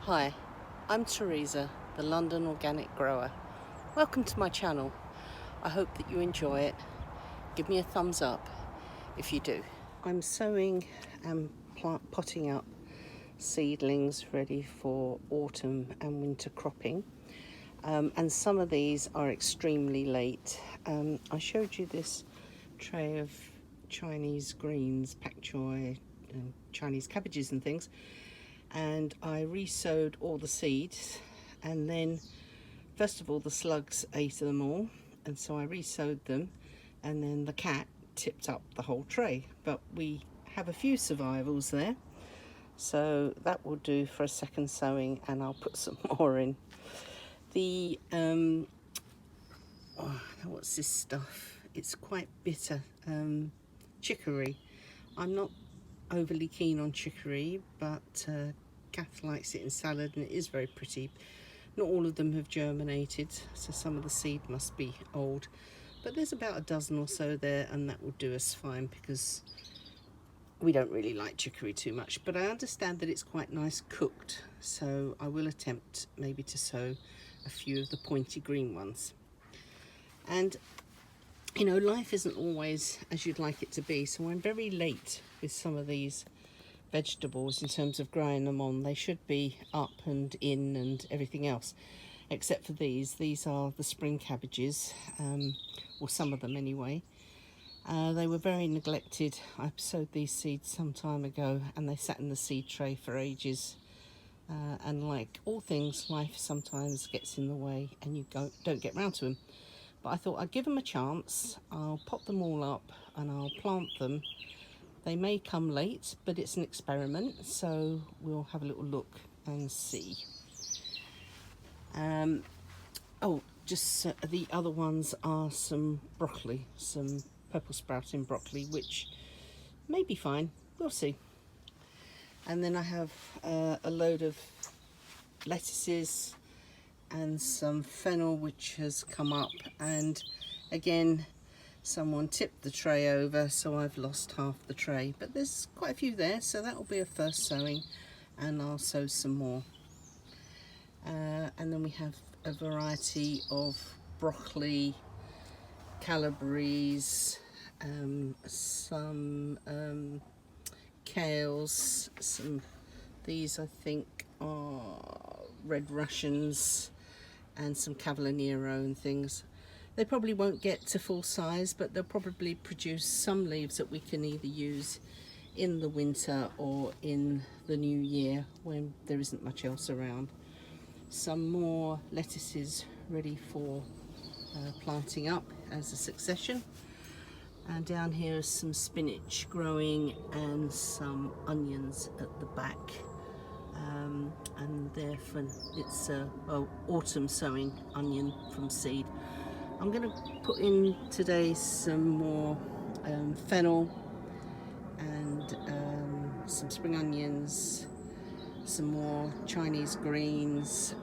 Hi, I'm Teresa, the London organic grower. Welcome to my channel. I hope that you enjoy it. Give me a thumbs up if you do. I'm sowing and potting up seedlings ready for autumn and winter cropping. And some of these are extremely late. I showed you this tray of Chinese greens, pak choy, and Chinese cabbages and things. And I re-sowed all the seeds, and then first of all the slugs ate them all, and so I re-sowed them, and then the cat tipped up the whole tray. But we have a few survivals there, so that will do for a second sowing, and I'll put some more in. The what's this stuff? It's quite bitter. Chicory. I'm not overly keen on chicory, but Kath likes it in salad and it is very pretty. Not all of them have germinated, so some of the seed must be old, but there's about a dozen or so there, and that will do us fine because we don't really like chicory too much. But I understand that it's quite nice cooked, so I will attempt maybe to sow a few of the pointy green ones. And you know, life isn't always as you'd like it to be, so I'm very late with some of these vegetables in terms of growing them on. They should be up and in and everything else, except for these. These are the spring cabbages, or some of them anyway. They were very neglected. I sowed these seeds some time ago and they sat in the seed tray for ages. And like all things, life sometimes gets in the way and you don't get round to them. But I thought I'd give them a chance. I'll pop them all up and I'll plant them. They may come late, but it's an experiment, so we'll have a little look and see. The other ones are some broccoli, some purple sprouting broccoli, which may be fine. We'll see. And then I have a load of lettuces and some fennel which has come up, and again someone tipped the tray over, so I've lost half the tray, but there's quite a few there, so that will be a first sowing, and I'll sow some more. And then we have a variety of broccoli, calabrese, some kales, these I think are red Russians, and some cavallonero and things. They probably won't get to full size, but they'll probably produce some leaves that we can either use in the winter or in the new year when there isn't much else around. Some more lettuces ready for planting up as a succession. And down here is some spinach growing and some onions at the back. And therefore it's autumn sowing onion from seed. I'm going to put in today some more fennel and some spring onions, some more Chinese greens.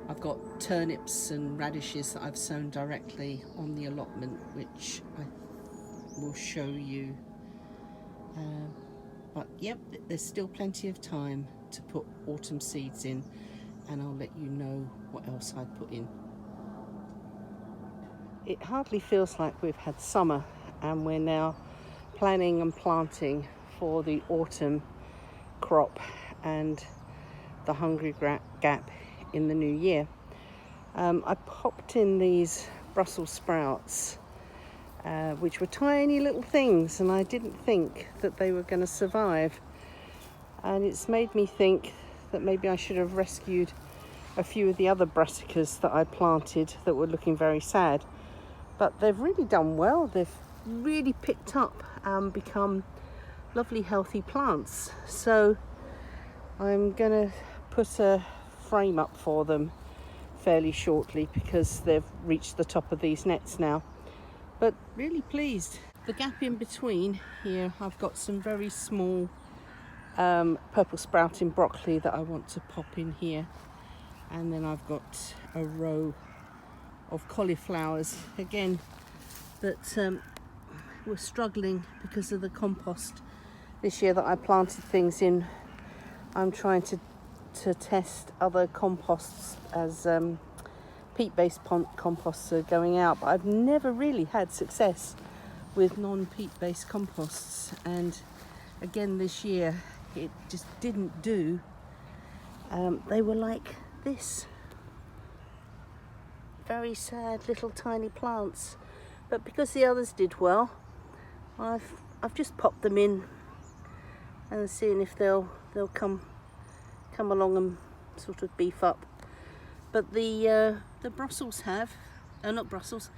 I've got turnips and radishes that I've sown directly on the allotment, which I will show you. But yep, there's still plenty of time to put autumn seeds in, and I'll let you know what else I put in. It hardly feels like we've had summer, and we're now planning and planting for the autumn crop and the hungry gap in the new year. I popped in these Brussels sprouts, which were tiny little things, and I didn't think that they were going to survive. And it's made me think that maybe I should have rescued a few of the other brassicas that I planted that were looking very sad. But they've really done well. They've really picked up and become lovely healthy plants. So I'm going to put a frame up for them fairly shortly because they've reached the top of these nets now. But really pleased. The gap in between here, I've got some very small purple sprouting broccoli that I want to pop in here, and then I've got a row of cauliflowers again that were struggling because of the compost this year that I planted things in. I'm trying to to test other composts as peat-based composts are going out, but I've never really had success with non-peat-based composts, and again this year it just didn't do. They were like this, very sad little tiny plants, but because the others did well, I've just popped them in and seeing if they'll come along and sort of beef up. But the Brussels have, not Brussels,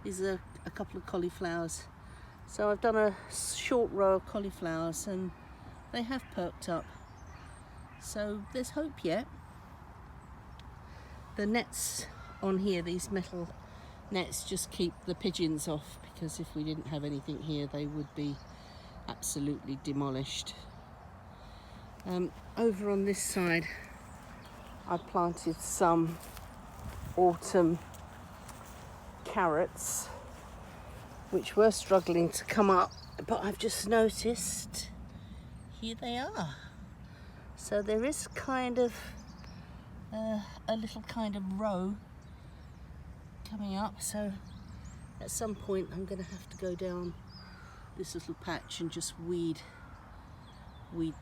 these are a couple of cauliflowers. So I've done a short row of cauliflowers and they have perked up. So there's hope yet. The nets on here, these metal nets, just keep the pigeons off, because if we didn't have anything here they would be absolutely demolished. Over on this side I planted some autumn carrots which were struggling to come up, but I've just noticed here they are. So there is kind of a little kind of row coming up, so at some point I'm going to have to go down this little patch and just weed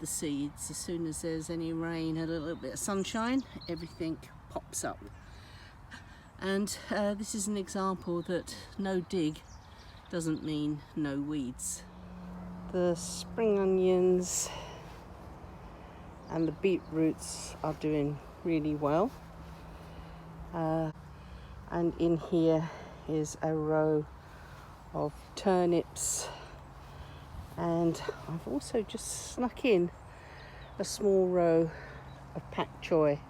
the seeds. As soon as there's any rain and a little bit of sunshine, everything pops up. And this is an example that no dig doesn't mean no weeds. The spring onions and the beetroots are doing really well. And in here is a row of turnips, and I've also just snuck in a small row of pak choi,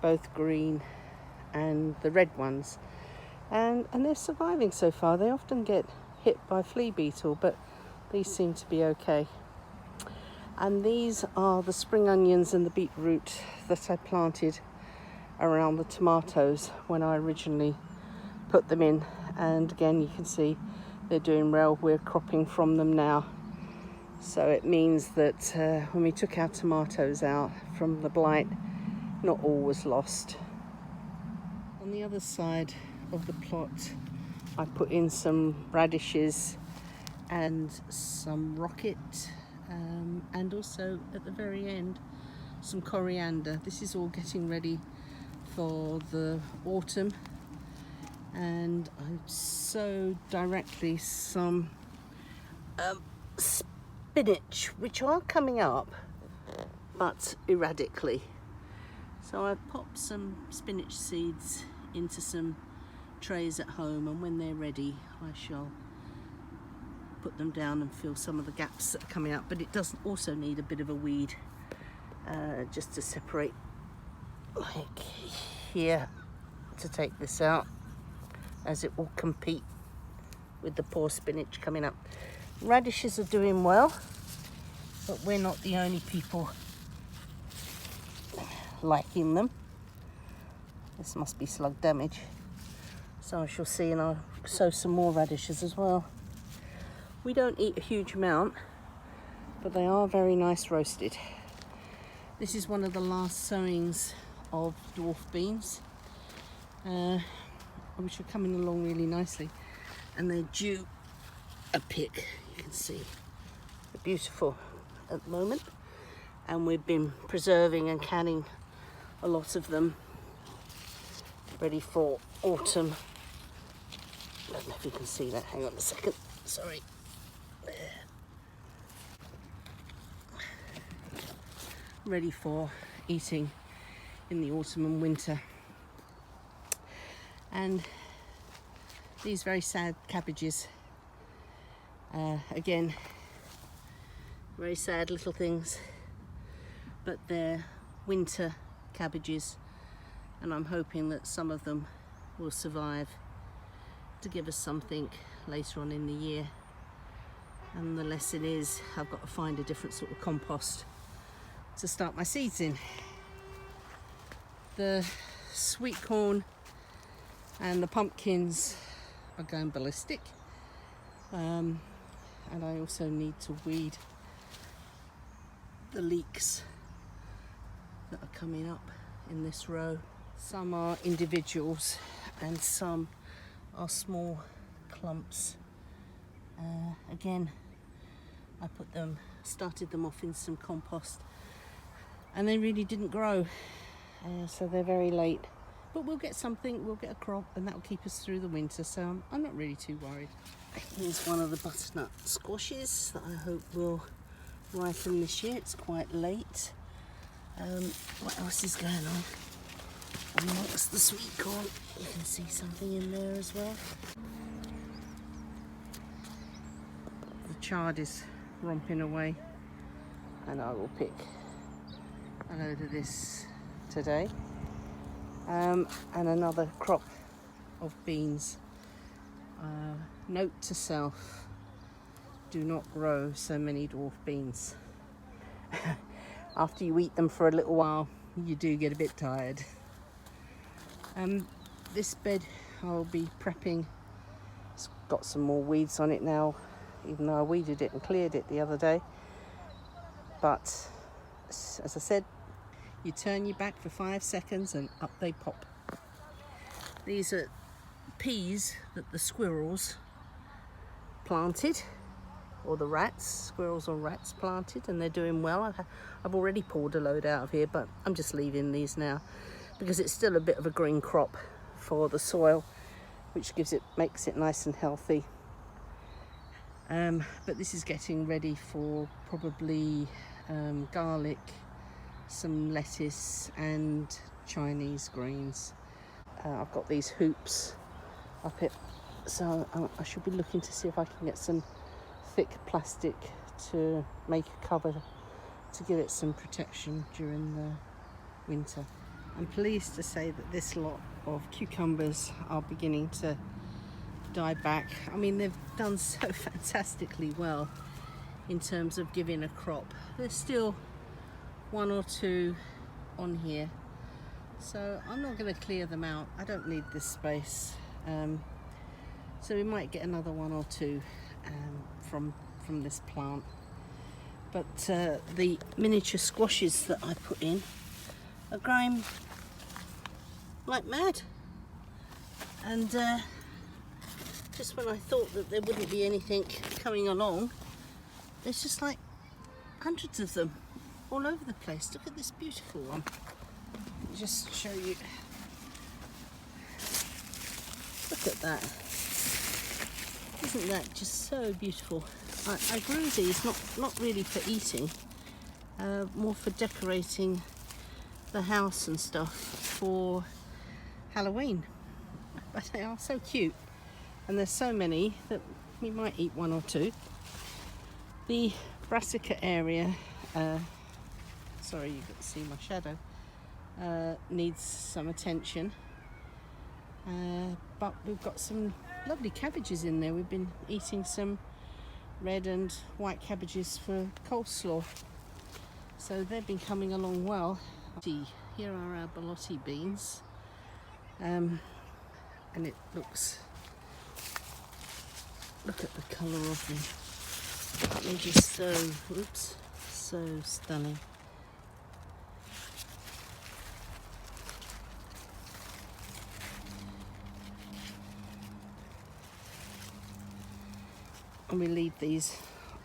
both green and the red ones, and they're surviving so far. They often get hit by flea beetle, but these seem to be okay. And these are the spring onions and the beetroot that I planted around the tomatoes when I originally put them in, and again you can see they're doing well. We're cropping from them now, so it means that when we took our tomatoes out from the blight, not all was lost. On the other side of the plot I put in some radishes and some rocket, and also at the very end some coriander. This is all getting ready for the autumn, and I sowed directly some spinach, which are coming up but erratically. So I popped some spinach seeds into some trays at home, and when they're ready I shall put them down and fill some of the gaps that are coming out. But it does also need a bit of a weed, just to separate, like here, to take this out, as it will compete with the poor spinach coming up. Radishes are doing well, but we're not the only people liking them. This must be slug damage, so I shall see, and I'll sow some more radishes as well. We don't eat a huge amount, but they are very nice roasted. This is one of the last sowings of dwarf beans, which are coming along really nicely, and they're due a pick. You can see they're beautiful at the moment, and we've been preserving and canning a lot of them, ready for autumn. I don't know if you can see that. Hang on a second. Sorry. There. Ready for eating in the autumn and winter. And these very sad cabbages, again, very sad little things, but they're winter cabbages, and I'm hoping that some of them will survive to give us something later on in the year. And the lesson is I've got to find a different sort of compost to start my seeds in. The sweet corn and the pumpkins are going ballistic, and I also need to weed the leeks that are coming up in this row. Some are individuals and some are small clumps. Again, I started them off in some compost and they really didn't grow, so they're very late. But we'll get something, we'll get a crop, and that'll keep us through the winter, so I'm not really too worried. Here's one of the butternut squashes that I hope will ripen this year. It's quite late. What else is going on? Amongst the sweet corn, you can see something in there as well. The chard is romping away, and I will pick a load of this today. And another crop of beans. Note to self, do not grow so many dwarf beans. After you eat them for a little while, you do get a bit tired. This bed I'll be prepping. It's got some more weeds on it now, even though I weeded it and cleared it the other day. But as I said, you turn your back for 5 seconds and up they pop. These are peas that the squirrels planted, or the squirrels or rats planted, and they're doing well. I've already pulled a load out of here, but I'm just leaving these now because it's still a bit of a green crop for the soil, which makes it nice and healthy. But this is getting ready for probably garlic, some lettuce and Chinese greens. I've got these hoops up it, so I should be looking to see if I can get some thick plastic to make a cover to give it some protection during the winter. I'm pleased to say that this lot of cucumbers are beginning to die back. I mean, they've done so fantastically well in terms of giving a crop. There's still 1 or 2 on here, so I'm not going to clear them out. I don't need this space, so we might get another 1 or 2 from this plant. But the miniature squashes that I put in are growing like mad, and just when I thought that there wouldn't be anything coming along, there's just like hundreds of them all over the place. Look at this beautiful one. Let me just show you. Look at that. Isn't that just so beautiful? I grew these not really for eating, more for decorating the house and stuff for Halloween. But they are so cute, and there's so many that we might eat 1 or 2. The brassica area, sorry, you can see my shadow, needs some attention, but we've got some lovely cabbages in there. We've been eating some red and white cabbages for coleslaw, so they've been coming along well. Here are our borlotti beans, and it looks, look at the colour of them. They're just so stunning. And we leave these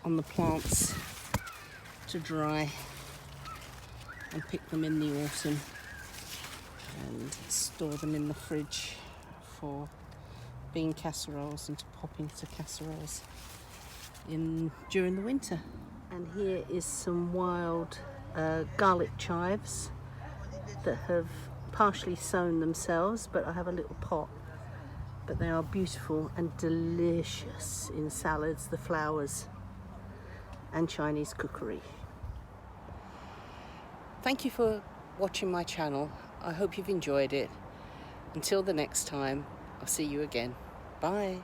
on the plants to dry and pick them in the autumn and store them in the fridge for bean casseroles and to pop into casseroles during the winter. And here is some wild garlic chives that have partially sown themselves, but I have a little pot. But they are beautiful and delicious in salads, the flowers, and Chinese cookery. Thank you for watching my channel. I hope you've enjoyed it. Until the next time, I'll see you again. Bye.